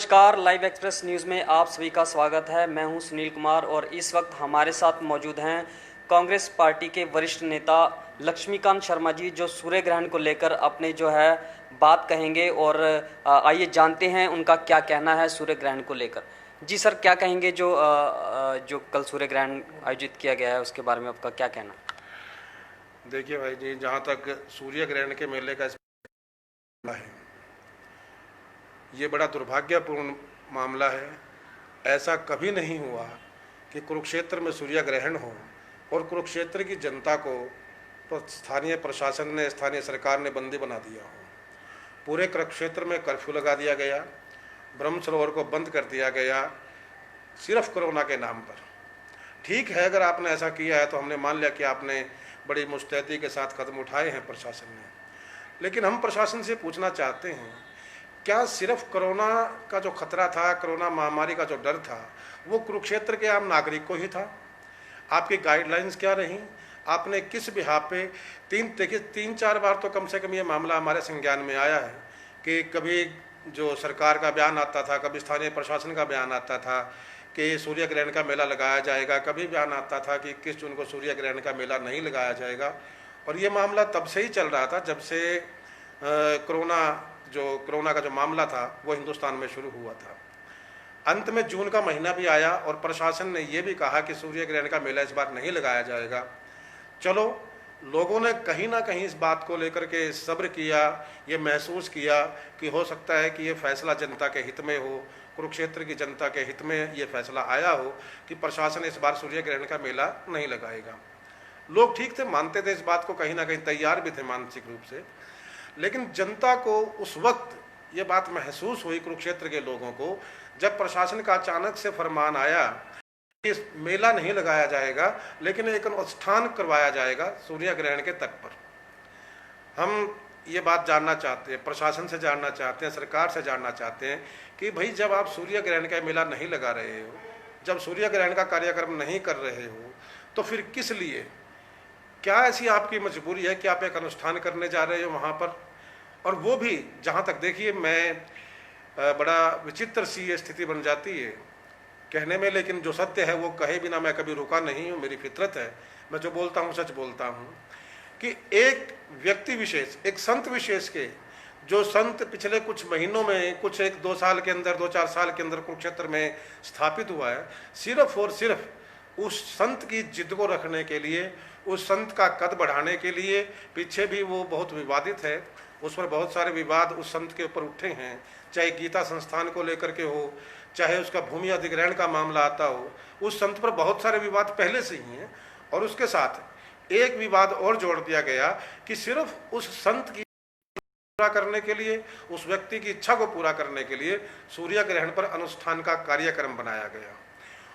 नमस्कार, live express news में आप सभी का स्वागत है। मैं हूं सुनील कुमार और इस वक्त हमारे साथ मौजूद हैं कांग्रेस पार्टी के वरिष्ठ नेता लक्ष्मीकांत शर्मा जी, जो सूर्य ग्रहण को लेकर अपने जो है बात कहेंगे। और आइए जानते हैं उनका क्या कहना है सूर्य ग्रहण को लेकर। जी सर, क्या कहेंगे जो कल सूर्य ग्रहण आयोजित किया गया है उसके बारे में आपका क्या कहना? देखिए भाई जी, जहाँ तक सूर्य ग्रहण के मेले का है, ये बड़ा दुर्भाग्यपूर्ण मामला है। ऐसा कभी नहीं हुआ कि कुरुक्षेत्र में सूर्य ग्रहण हो और कुरुक्षेत्र की जनता को तो स्थानीय प्रशासन ने, स्थानीय सरकार ने बंदी बना दिया हो। पूरे कुरुक्षेत्र में कर्फ्यू लगा दिया गया, ब्रह्म सरोवर को बंद कर दिया गया, सिर्फ कोरोना के नाम पर। ठीक है, अगर आपने ऐसा किया है तो हमने मान लिया कि आपने बड़ी मुस्तैदी के साथ कदम उठाए हैं प्रशासन ने। लेकिन हम प्रशासन से पूछना चाहते हैं, क्या सिर्फ कोरोना का जो खतरा था, कोरोना महामारी का जो डर था, वो कुरुक्षेत्र के आम नागरिक को ही था? आपकी गाइडलाइंस क्या रहीं? आपने किस बिहाफ पे तीन चार बार तो कम से कम ये मामला हमारे संज्ञान में आया है कि कभी जो सरकार का बयान आता था, कभी स्थानीय प्रशासन का बयान आता था कि सूर्य ग्रहण का मेला लगाया जाएगा, कभी बयान आता था कि 21 जून को सूर्य ग्रहण का मेला नहीं लगाया जाएगा। और ये मामला तब से ही चल रहा था जब से कोरोना का जो मामला था वो हिंदुस्तान में शुरू हुआ था। अंत में जून का महीना भी आया और प्रशासन ने ये भी कहा कि सूर्य ग्रहण का मेला इस बार नहीं लगाया जाएगा। चलो, लोगों ने कहीं ना कहीं इस बात को लेकर के सब्र किया, ये महसूस किया कि हो सकता है कि ये फैसला जनता के हित में हो, कुरुक्षेत्र की जनता के हित में ये फैसला आया हो कि प्रशासन इस बार सूर्य ग्रहण का मेला नहीं लगाएगा। लोग ठीक थे, मानते थे इस बात को, कहीं ना कहीं तैयार भी थे मानसिक रूप से। लेकिन जनता को उस वक्त ये बात महसूस हुई, कुरुक्षेत्र के लोगों को, जब प्रशासन का अचानक से फरमान आया कि मेला नहीं लगाया जाएगा लेकिन एक अनुष्ठान करवाया जाएगा सूर्य ग्रहण के तट पर। हम ये बात जानना चाहते हैं, प्रशासन से जानना चाहते हैं, सरकार से जानना चाहते हैं कि भाई, जब आप सूर्य ग्रहण का मेला नहीं लगा रहे हो, जब सूर्य ग्रहण का कार्यक्रम नहीं कर रहे हो, तो फिर किस लिए, क्या ऐसी आपकी मजबूरी है कि आप एक अनुष्ठान करने जा रहे हो वहाँ पर? और वो भी जहाँ तक देखिए, मैं बड़ा विचित्र सी ये स्थिति बन जाती है कहने में, लेकिन जो सत्य है वो कहे बिना मैं कभी रुका नहीं हूँ। मेरी फितरत है, मैं जो बोलता हूँ सच बोलता हूँ कि एक व्यक्ति विशेष, एक संत विशेष के, जो संत पिछले कुछ महीनों में, कुछ 1-2 साल के अंदर, 2-4 साल के अंदर कुरुक्षेत्र में स्थापित हुआ है, सिर्फ और सिर्फ उस संत की जिद को रखने के लिए, उस संत का कद बढ़ाने के लिए। पीछे भी वो बहुत विवादित है, उस पर बहुत सारे विवाद उस संत के ऊपर उठे हैं, चाहे गीता संस्थान को लेकर के हो, चाहे उसका भूमि अधिग्रहण का मामला आता हो, उस संत पर बहुत सारे विवाद पहले से ही हैं। और उसके साथ एक विवाद और जोड़ दिया गया कि सिर्फ उस संत की पूरा करने के लिए, उस व्यक्ति की इच्छा को पूरा करने के लिए सूर्य ग्रहण पर अनुष्ठान का कार्यक्रम बनाया गया।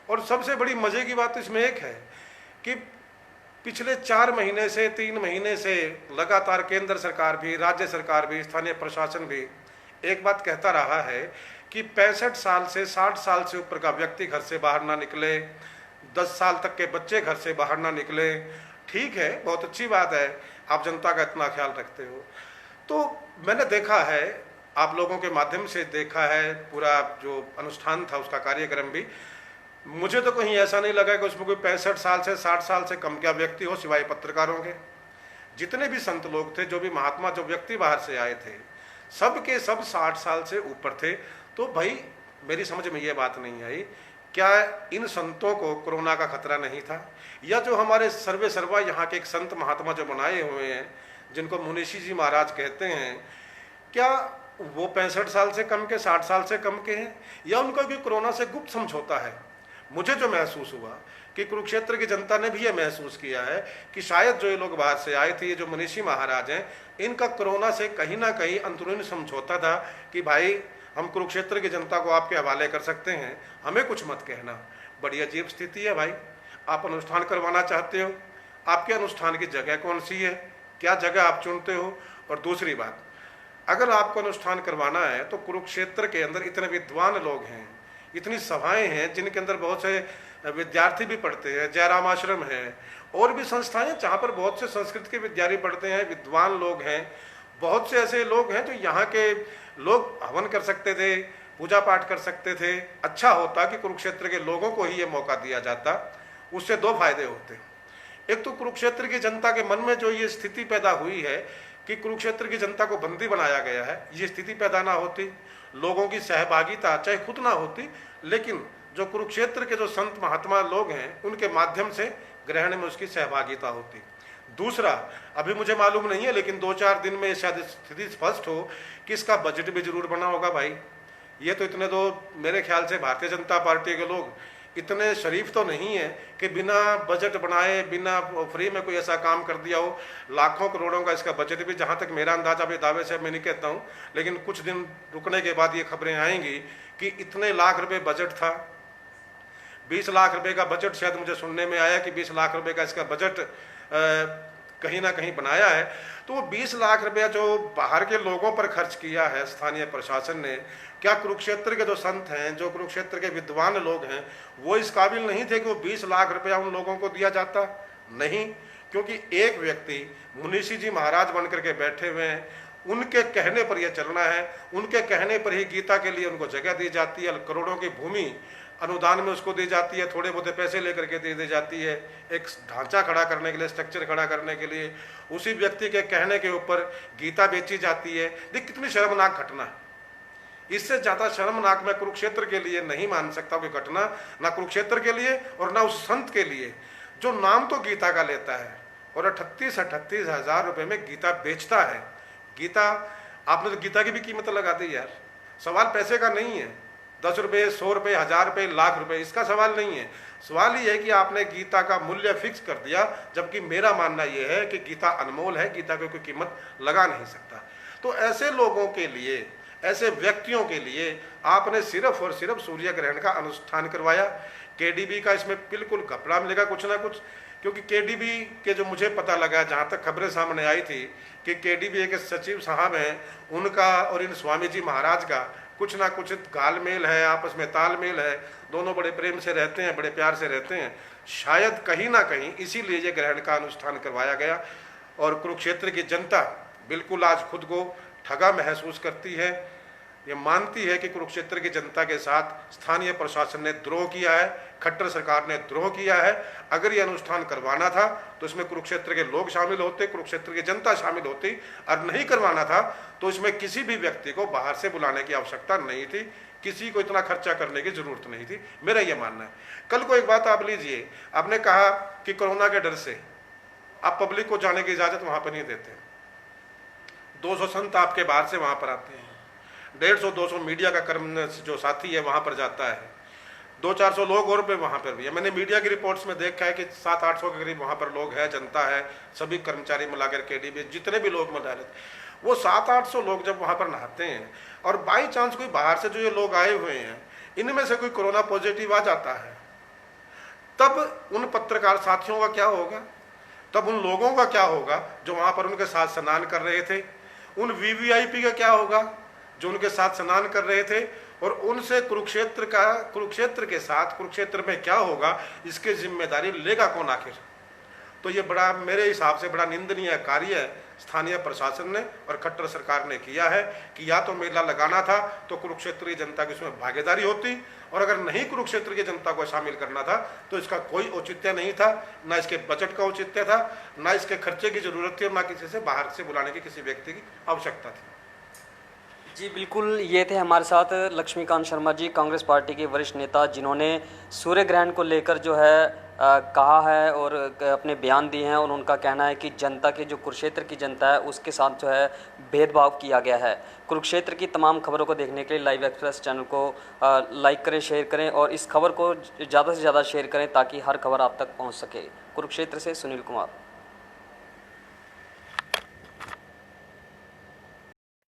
और सबसे बड़ी मजे की बात इसमें एक है कि पिछले 4 महीने से, 3 महीने से लगातार केंद्र सरकार भी, राज्य सरकार भी, स्थानीय प्रशासन भी एक बात कहता रहा है कि 65 साल से 60 साल से ऊपर का व्यक्ति घर से बाहर ना निकले, 10 साल तक के बच्चे घर से बाहर ना निकले। ठीक है, बहुत अच्छी बात है, आप जनता का इतना ख्याल रखते हो। तो मैंने देखा है, आप लोगों के माध्यम से देखा है, पूरा जो अनुष्ठान था उसका कार्यक्रम भी, मुझे तो कहीं ऐसा नहीं लगा कि उसमें कोई 65 साल से 60 साल से कम का व्यक्ति हो, सिवाय पत्रकारों के। जितने भी संत लोग थे, जो भी महात्मा, जो व्यक्ति बाहर से आए थे, सब के सब 60 साल से ऊपर थे। तो भाई, मेरी समझ में ये बात नहीं आई, क्या इन संतों को कोरोना का खतरा नहीं था? या जो हमारे सर्वे सर्वा यहाँ के एक संत महात्मा जो बनाए हुए हैं, जिनको मुनीषी जी महाराज कहते हैं, क्या वो 65 साल से कम के, 60 साल से कम के हैं? या उनका भी कोरोना से गुप्त समझौता है? मुझे जो महसूस हुआ कि कुरुक्षेत्र की जनता ने भी ये महसूस किया है कि शायद जो ये लोग बाहर से आए थे, ये जो मुनीषी महाराज हैं, इनका कोरोना से कहीं ना कहीं अंतरूनी समझौता था कि भाई, हम कुरुक्षेत्र की जनता को आपके हवाले कर सकते हैं, हमें कुछ मत कहना। बड़ी अजीब स्थिति है भाई। आप अनुष्ठान करवाना चाहते हो, आपके अनुष्ठान की जगह कौन सी है, क्या जगह आप चुनते हो? और दूसरी बात, अगर आपको अनुष्ठान करवाना है तो कुरुक्षेत्र के अंदर इतने विद्वान लोग हैं, इतनी सभाएं हैं जिनके अंदर बहुत से विद्यार्थी भी पढ़ते हैं, जयराम आश्रम है, और भी संस्थाएं जहाँ पर बहुत से संस्कृत के विद्यार्थी पढ़ते हैं, विद्वान लोग हैं, बहुत से ऐसे लोग हैं जो यहाँ के लोग हवन कर सकते थे, पूजा पाठ कर सकते थे। अच्छा होता कि कुरुक्षेत्र के लोगों को ही ये मौका दिया जाता। उससे दो फायदे होते। एक तो कुरुक्षेत्र की जनता के मन में जो ये स्थिति पैदा हुई है कि कुरुक्षेत्र की जनता को बंदी बनाया गया है, ये स्थिति पैदा ना होती, लोगों की सहभागिता चाहे खुद ना होती, लेकिन जो कुरुक्षेत्र के जो संत महात्मा लोग हैं उनके माध्यम से ग्रहण में उसकी सहभागिता होती। दूसरा, अभी मुझे मालूम नहीं है, लेकिन 2-4 दिन में शायद स्थिति स्पष्ट हो कि इसका बजट भी जरूर बना होगा। भाई ये तो इतने तो मेरे ख्याल से भारतीय जनता पार्टी के लोग इतने शरीफ तो नहीं है कि बिना बजट बनाए, बिना फ्री में कोई ऐसा काम कर दिया हो। लाखों करोड़ों का इसका बजट भी, जहाँ तक मेरा अंदाजा भी, दावे से मैं नहीं कहता हूँ, लेकिन कुछ दिन रुकने के बाद ये खबरें आएंगी कि इतने लाख रुपए बजट था। 20 लाख रुपए का बजट शायद मुझे सुनने में आया कि 20 लाख रुपए का इसका बजट कहीं ना कहीं बनाया है। तो वो 20 लाख रुपया जो बाहर के लोगों पर खर्च किया है स्थानीय प्रशासन ने, क्या कुरुक्षेत्र के जो संत हैं, जो कुरुक्षेत्र के विद्वान लोग हैं, वो इस काबिल नहीं थे कि वो 20 लाख रुपया उन लोगों को दिया जाता? नहीं, क्योंकि एक व्यक्ति मुनीषी जी महाराज बनकर के बैठे हुए हैं, उनके कहने पर यह चलना है, उनके कहने पर ही गीता के लिए उनको जगह दी जाती है, करोड़ों की भूमि अनुदान में उसको दी जाती है, थोड़े बहुत पैसे लेकर के दे दी जाती है, एक ढांचा खड़ा करने के लिए, स्ट्रक्चर खड़ा करने के लिए उसी व्यक्ति के कहने के ऊपर गीता बेची जाती है। देख कितनी शर्मनाक घटना है। इससे ज्यादा शर्मनाक मैं कुरुक्षेत्र के लिए नहीं मान सकता कोई घटना, ना कुरुक्षेत्र के लिए और ना उस संत के लिए जो नाम तो गीता का लेता है और 38 हजार रुपए में गीता बेचता है। गीता, आपने तो गीता की भी कीमत लगा दी यार। सवाल पैसे का नहीं है, 10 रुपये, 100 रुपये, 1000 रुपये, लाख रुपए, इसका सवाल नहीं है। सवाल ये है कि आपने गीता का मूल्य फिक्स कर दिया, जबकि मेरा मानना यह है कि गीता अनमोल है, गीता की कोई कीमत लगा नहीं सकता। तो ऐसे लोगों के लिए, ऐसे व्यक्तियों के लिए आपने सिर्फ और सिर्फ सूर्य ग्रहण का अनुष्ठान करवाया। केडीबी का इसमें बिल्कुल घपला मिलेगा कुछ ना कुछ, क्योंकि केडीबी के जो मुझे पता लगा, जहाँ तक खबरें सामने आई थी कि केडीबी के सचिव साहब हैं, उनका और इन स्वामी जी महाराज का कुछ ना कुछ घालमेल है, आपस में तालमेल है, दोनों बड़े प्रेम से रहते हैं, बड़े प्यार से रहते हैं। शायद कहीं ना कहीं इसीलिए ये ग्रहण का अनुष्ठान करवाया गया। और कुरुक्षेत्र की जनता बिल्कुल आज खुद को ठगा महसूस करती है। ये मानती है कि कुरुक्षेत्र की जनता के साथ स्थानीय प्रशासन ने द्रोह किया है, खट्टर सरकार ने द्रोह किया है। अगर ये अनुष्ठान करवाना था तो इसमें कुरुक्षेत्र के लोग शामिल होते, कुरुक्षेत्र की जनता शामिल होती, और नहीं करवाना था तो इसमें किसी भी व्यक्ति को बाहर से बुलाने की आवश्यकता नहीं थी, किसी को इतना खर्चा करने की जरूरत नहीं थी। मेरा ये मानना है। कल को एक बात आप लीजिए, आपने कहा कि कोरोना के डर से आप पब्लिक को जाने की इजाजत वहां पर नहीं देते। 200 संत आपके बाहर से वहां पर आते हैं, 150-200 मीडिया का कर्म जो साथी है वहां पर जाता है, 200-400 लोग और पे वहां पर भी है। मैंने मीडिया की रिपोर्ट्स में देखा है कि 700-800 के करीब वहां पर लोग हैं, जनता है, सभी कर्मचारी मिलाकर केडीबी जितने भी लोग मिला रहे, वो 700-800 लोग जब वहां पर नहाते हैं और बाई चांस कोई बाहर से जो ये लोग आए हुए हैं इनमें से कोई कोरोना पॉजिटिव आ जाता है, तब उन पत्रकार साथियों का क्या होगा? तब उन लोगों का क्या होगा जो वहां पर उनके साथ स्नान कर रहे थे? उन वीवीआईपी का क्या होगा जो उनके साथ स्नान कर रहे थे? और उनसे कुरुक्षेत्र के साथ कुरुक्षेत्र में क्या होगा, इसकी जिम्मेदारी लेगा कौन आखिर? तो ये बड़ा, मेरे हिसाब से बड़ा निंदनीय कार्य स्थानीय प्रशासन ने और खट्टर सरकार ने किया है कि या तो मेला लगाना था तो कुरुक्षेत्र की जनता की उसमें भागीदारी होती, और अगर नहीं कुरुक्षेत्र की जनता को शामिल करना था तो इसका कोई औचित्य नहीं था, ना इसके बजट का औचित्य था, ना इसके खर्चे की जरूरत थी, और ना किसी से बाहर से बुलाने की किसी व्यक्ति की आवश्यकता थी। जी बिल्कुल, ये थे हमारे साथ लक्ष्मीकांत शर्मा जी, कांग्रेस पार्टी के वरिष्ठ नेता, जिन्होंने सूर्य ग्रहण को लेकर जो है कहा है और अपने बयान दिए हैं। और उनका कहना है कि जनता के, जो कुरुक्षेत्र की जनता है, उसके साथ जो है भेदभाव किया गया है। कुरुक्षेत्र की तमाम खबरों को देखने के लिए लाइव एक्सप्रेस चैनल को लाइक करें, शेयर करें और इस खबर को ज़्यादा से ज़्यादा शेयर करें ताकि हर खबर आप तक पहुंच सके। कुरुक्षेत्र से सुनील कुमार।